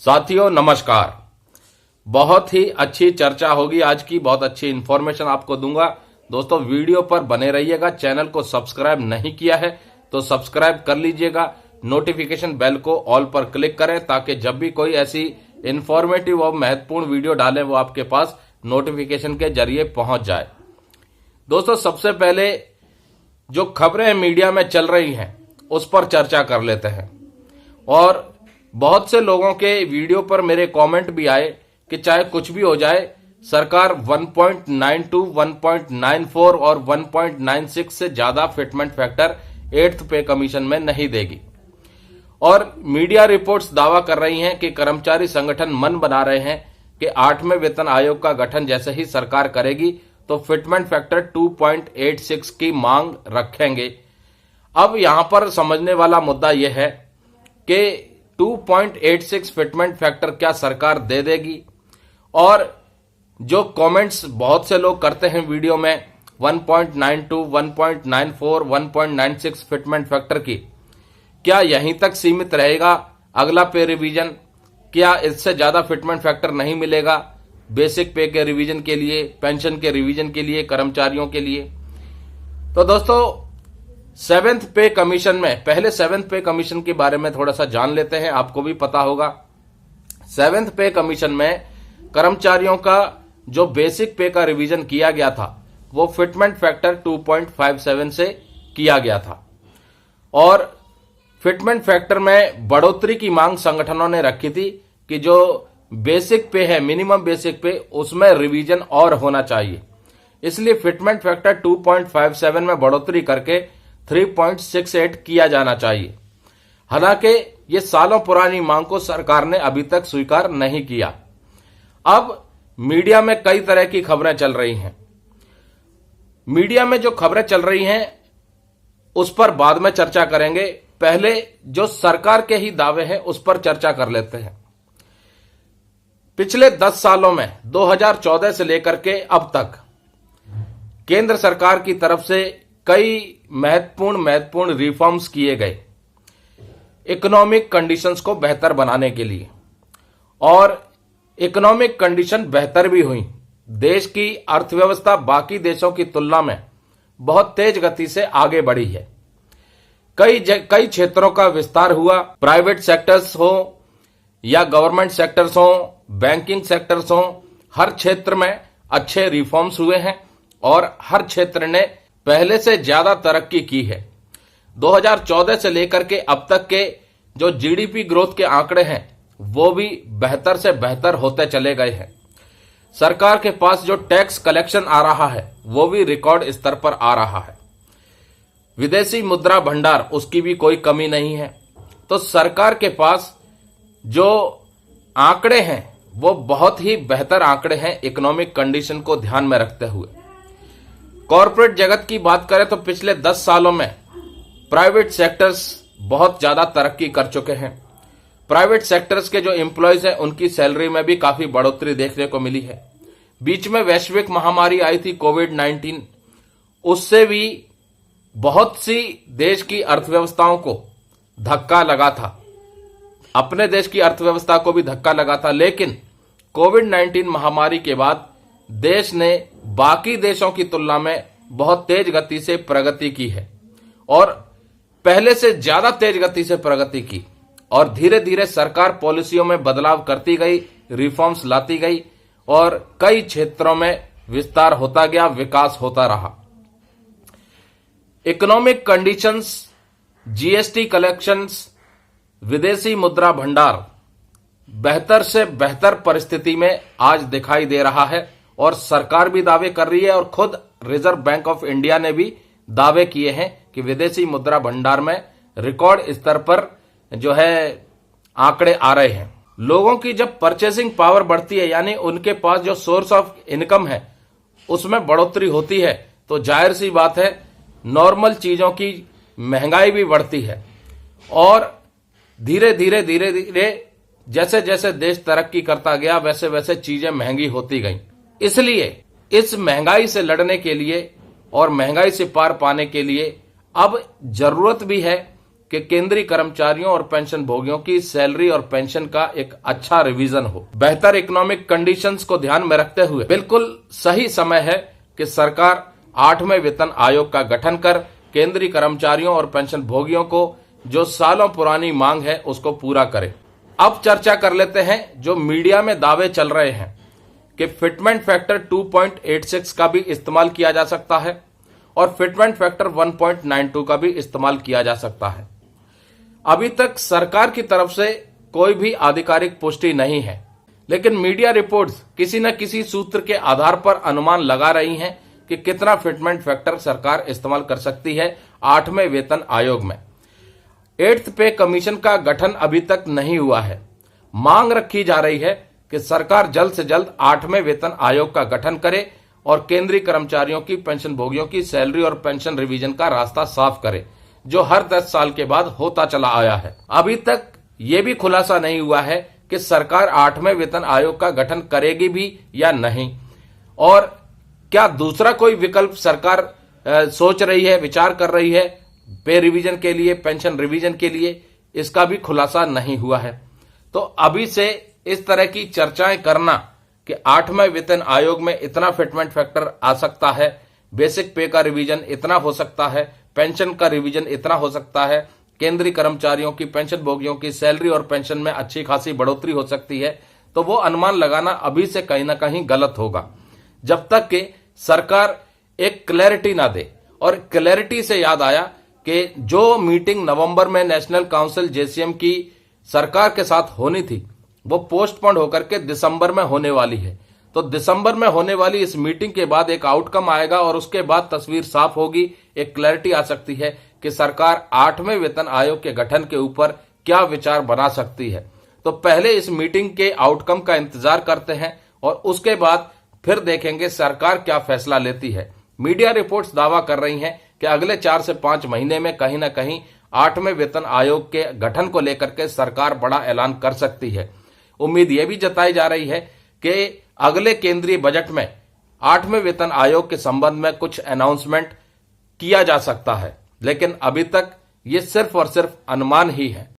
साथियों नमस्कार। बहुत ही अच्छी चर्चा होगी आज की, बहुत अच्छी इंफॉर्मेशन आपको दूंगा। दोस्तों वीडियो पर बने रहिएगा। चैनल को सब्सक्राइब नहीं किया है तो सब्सक्राइब कर लीजिएगा। नोटिफिकेशन बेल को ऑल पर क्लिक करें ताकि जब भी कोई ऐसी इंफॉर्मेटिव और महत्वपूर्ण वीडियो डालें वो आपके पास नोटिफिकेशन के जरिए पहुंच जाए। दोस्तों सबसे पहले जो खबरें मीडिया में चल रही हैं उस पर चर्चा कर लेते हैं। और बहुत से लोगों के वीडियो पर मेरे कमेंट भी आए कि चाहे कुछ भी हो जाए सरकार 1.92, 1.94 और 1.96 से ज्यादा फिटमेंट फैक्टर 8th पे कमीशन में नहीं देगी। और मीडिया रिपोर्ट्स दावा कर रही हैं कि कर्मचारी संगठन मन बना रहे हैं कि 8वें वेतन आयोग का गठन जैसे ही सरकार करेगी तो फिटमेंट फैक्टर 2.86 की मांग रखेंगे। अब यहां पर समझने वाला मुद्दा यह है कि 2.86 फिटमेंट फैक्टर क्या सरकार दे देगी। और जो कमेंट्स बहुत से लोग करते हैं वीडियो में 1.92, 1.94, 1.96 फिटमेंट फैक्टर की, क्या यहीं तक सीमित रहेगा अगला पे रिवीजन? क्या इससे ज्यादा फिटमेंट फैक्टर नहीं मिलेगा बेसिक पे के रिवीजन के लिए, पेंशन के रिवीजन के लिए, कर्मचारियों के लिए? तो दोस्तों 7th पे कमीशन में, पहले 7th पे कमीशन के बारे में थोड़ा सा जान लेते हैं। आपको भी पता होगा 7th पे कमीशन में कर्मचारियों का जो बेसिक पे का रिवीजन किया गया था वो फिटमेंट फैक्टर 2.57 से किया गया था। और फिटमेंट फैक्टर में बढ़ोतरी की मांग संगठनों ने रखी थी कि जो बेसिक पे है, मिनिमम बेसिक पे, उसमें रिवीजन और होना चाहिए। इसलिए फिटमेंट फैक्टर 2.57 में बढ़ोतरी करके 3.68 किया जाना चाहिए। हालांकि ये सालों पुरानी मांग को सरकार ने अभी तक स्वीकार नहीं किया। अब मीडिया में कई तरह की खबरें चल रही हैं। मीडिया में जो खबरें चल रही हैं उस पर बाद में चर्चा करेंगे। पहले जो सरकार के ही दावे हैं उस पर चर्चा कर लेते हैं। पिछले 10 सालों में 2014 से लेकर के अब तक केंद्र सरकार की तरफ से कई महत्वपूर्ण रिफॉर्म्स किए गए इकोनॉमिक कंडीशंस को बेहतर बनाने के लिए। और इकोनॉमिक कंडीशन बेहतर भी हुई। देश की अर्थव्यवस्था बाकी देशों की तुलना में बहुत तेज गति से आगे बढ़ी है। कई क्षेत्रों का विस्तार हुआ। प्राइवेट सेक्टर्स हो या गवर्नमेंट सेक्टर्स हो, बैंकिंग सेक्टर्स हो, हर क्षेत्र में अच्छे रिफॉर्म्स हुए हैं और हर क्षेत्र ने पहले से ज्यादा तरक्की की है। 2014 से लेकर के अब तक के जो जीडीपी ग्रोथ के आंकड़े हैं वो भी बेहतर से बेहतर होते चले गए हैं। सरकार के पास जो टैक्स कलेक्शन आ रहा है वो भी रिकॉर्ड स्तर पर आ रहा है। विदेशी मुद्रा भंडार, उसकी भी कोई कमी नहीं है। तो सरकार के पास जो आंकड़े हैं वो बहुत ही बेहतर आंकड़े हैं इकोनॉमिक कंडीशन को ध्यान में रखते हुए। कॉर्पोरेट जगत की बात करें तो पिछले 10 सालों में प्राइवेट सेक्टर्स बहुत ज्यादा तरक्की कर चुके हैं। प्राइवेट सेक्टर्स के जो एम्प्लॉयज हैं उनकी सैलरी में भी काफी बढ़ोतरी देखने को मिली है। बीच में वैश्विक महामारी आई थी कोविड-19, उससे भी बहुत सी देश की अर्थव्यवस्थाओं को धक्का लगा था। अपने देश की अर्थव्यवस्था को भी धक्का लगा था। लेकिन कोविड-19 महामारी के बाद देश ने बाकी देशों की तुलना में बहुत तेज गति से प्रगति की है और पहले से ज्यादा तेज गति से प्रगति की। और धीरे धीरे सरकार पॉलिसियों में बदलाव करती गई, रिफॉर्म्स लाती गई और कई क्षेत्रों में विस्तार होता गया, विकास होता रहा। इकोनॉमिक कंडीशंस, जीएसटी कलेक्शंस, विदेशी मुद्रा भंडार बेहतर से बेहतर परिस्थिति में आज दिखाई दे रहा है। और सरकार भी दावे कर रही है और खुद रिजर्व बैंक ऑफ इंडिया ने भी दावे किए हैं कि विदेशी मुद्रा भंडार में रिकॉर्ड स्तर पर जो है आंकड़े आ रहे हैं। लोगों की जब परचेसिंग पावर बढ़ती है, यानी उनके पास जो सोर्स ऑफ इनकम है उसमें बढ़ोतरी होती है, तो जाहिर सी बात है नॉर्मल चीजों की महंगाई भी बढ़ती है। और धीरे धीरे जैसे जैसे देश तरक्की करता गया वैसे वैसे चीजें महंगी होती गईं। इसलिए इस महंगाई से लड़ने के लिए और महंगाई से पार पाने के लिए अब जरूरत भी है कि केंद्रीय कर्मचारियों और पेंशन भोगियों की सैलरी और पेंशन का एक अच्छा रिवीजन हो। बेहतर इकोनॉमिक कंडीशंस को ध्यान में रखते हुए बिल्कुल सही समय है कि सरकार 8वें वेतन आयोग का गठन कर केंद्रीय कर्मचारियों और पेंशन भोगियों को जो सालों पुरानी मांग है उसको पूरा करे। अब चर्चा कर लेते हैं जो मीडिया में दावे चल रहे हैं कि फिटमेंट फैक्टर 2.86 का भी इस्तेमाल किया जा सकता है और फिटमेंट फैक्टर 1.92 का भी इस्तेमाल किया जा सकता है। अभी तक सरकार की तरफ से कोई भी आधिकारिक पुष्टि नहीं है, लेकिन मीडिया रिपोर्ट्स किसी न किसी सूत्र के आधार पर अनुमान लगा रही हैं कि कितना फिटमेंट फैक्टर सरकार इस्तेमाल कर सकती है 8वें वेतन आयोग में। 8th पे कमीशन का गठन अभी तक नहीं हुआ है। मांग रखी जा रही है कि सरकार जल्द से जल्द 8वें वेतन आयोग का गठन करे और केंद्रीय कर्मचारियों की पेंशन भोगियों की सैलरी और पेंशन रिवीजन का रास्ता साफ करे, जो हर 10 साल के बाद होता चला आया है। अभी तक यह भी खुलासा नहीं हुआ है कि सरकार 8वें वेतन आयोग का गठन करेगी भी या नहीं, और क्या दूसरा कोई विकल्प सरकार सोच रही है, विचार कर रही है पे रिवीजन के लिए, पेंशन रिवीजन के लिए, इसका भी खुलासा नहीं हुआ है। तो अभी से इस तरह की चर्चाएं करना कि 8वें वेतन आयोग में इतना फिटमेंट फैक्टर आ सकता है, बेसिक पे का रिवीजन इतना हो सकता है, पेंशन का रिवीजन इतना हो सकता है, केंद्रीय कर्मचारियों की पेंशन भोगियों की सैलरी और पेंशन में अच्छी खासी बढ़ोतरी हो सकती है, तो वो अनुमान लगाना अभी से कहीं ना कहीं गलत होगा जब तक कि सरकार एक क्लैरिटी ना दे। और क्लैरिटी से याद आया कि जो मीटिंग नवंबर में नेशनल काउंसिल जेसीएम की सरकार के साथ होनी थी वो पोस्टपोन होकर के दिसंबर में होने वाली है। तो दिसंबर में होने वाली इस मीटिंग के बाद एक आउटकम आएगा और उसके बाद तस्वीर साफ होगी, एक क्लैरिटी आ सकती है कि सरकार 8वें वेतन आयोग के गठन के ऊपर क्या विचार बना सकती है। तो पहले इस मीटिंग के आउटकम का इंतजार करते हैं और उसके बाद फिर देखेंगे सरकार क्या फैसला लेती है। मीडिया रिपोर्ट्स दावा कर रही हैं कि अगले 4 से 5 महीने में कहीं ना कहीं 8वें वेतन आयोग के गठन को लेकर के सरकार बड़ा ऐलान कर सकती है। उम्मीद यह भी जताई जा रही है कि अगले केंद्रीय बजट में 8वें वेतन आयोग के संबंध में कुछ अनाउंसमेंट किया जा सकता है, लेकिन अभी तक ये सिर्फ और सिर्फ अनुमान ही है।